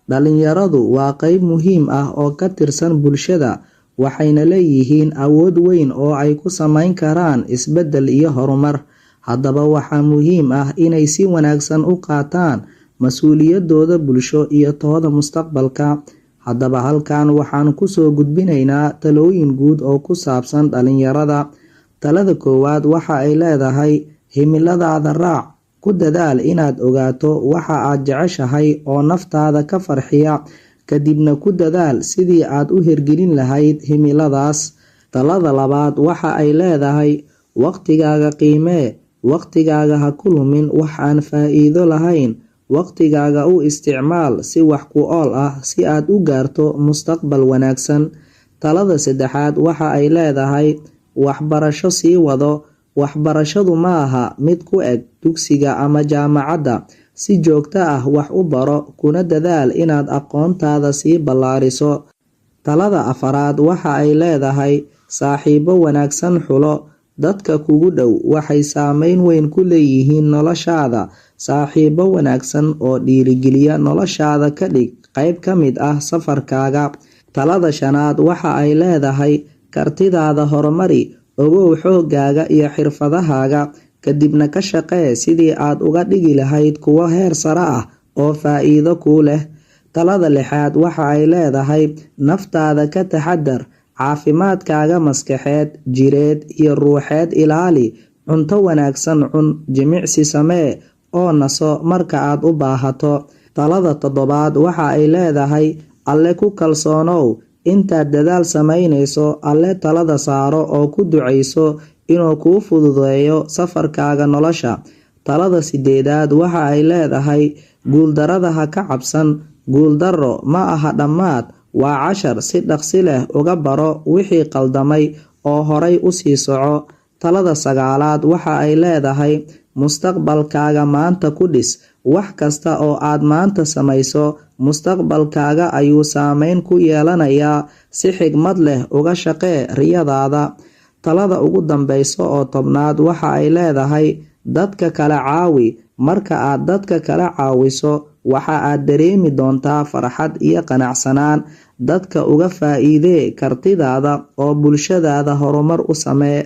Dhalinyaradu waa qayb muhiim ah oo ka tirsan bulshada, waxayna leeyihiin awood weyn oo ay ku samayn karaan isbeddel iyo horumar. Haddaba waxaa muhiim ah inay si wanaagsan u qaataan mas'uuliyadooda bulsho iyo tooda mustaqbalka. Haddaba halkan waxaan ku soo gudbinaynaa talooyin guud oo ku saabsan dhalinyarada. Talada koowaad waxa ay leedahay: himiladaada raac. Ku dadaal inaad ogaato waxa aad jeceshahay oo naftaada ka farxiya, kadibna ku dadaal sidii aad u hirgelin lahayd himiladaas. Talada labaad waxa ay leedahay: waqtigaaga qiimee. Waqtigaaga ha ku lumin wax aan faa'iido lahayn. Waqtigaaga u isticmaal si wax ku ool ah si aad u gaarto mustaqbal wanaagsan. Talada saddexaad waxa ay leedahay: waxbarasho sii wado. Waxbarashadu ma aha mid ku eg dugsiga ama jaamacadda. Si joogto ah wax u baro, kuna dadaal inaad aqoontaada sii ballaariso. Talada afaraad waxa ay leedahay: saaxiibo wanaagsan xulo. Dadka kugu dhow waxay saameyn weyn ku leeyihiin noloshaada. Saaxiibo wanaagsan oo dhiirigeliya noloshaada ka dhig qayb ka mid ah safarkaaga. Talada shanaad waxa ay leedahay: kartidaada horumari. Ogow xooggaaga iyo xirfadahaaga, kadibna ka shaqee sidii aad uga dhigi lahayd kuwo heer sare ah oo faa'iido kuu leh. Talada lixaad waxa ay leedahay: naftaada ka taxaddar. Caafimaadkaaga maskaxeed, jireed iyo ruuxeed ilaali. Cunto wanaagsan cun, jimicsi samee, oo naso marka aad u baahato. Talada toddobaad waxa ay leedahay: Alle ku kalsoonow. Intaad dadaal samaynayso, Alle talada saaro oo ku ducayso inuu kuu fududeeyo safarkaaga nolosha. Talada sideedaad waxa ay leedahay: guuldarrada ha ka cabsan. Guuldarro ma aha dhammaad, waa cashar. Si dhaqsi leh uga baro wixii qaldamay oo horay u sii soco. Talada sagaalaad waxa ay leedahay: mustaqbalkaaga maanta ku dhis. Wax kasta oo aad maanta samayso, mustaqbalkaaga ayuu saameyn ku yeelanayaa. Si xigmad leh uga shaqee riyadaada. Talada ugu dambeysa oo tobnaad waxa ay leedahay: dadka kala caawi. Marka aad dadka kala caawiso, waxa aad dareemi doontaa farxad iyo qanacsanaan. Dadka uga faa'iidee kartidaada oo bulshadaada horumar u samee.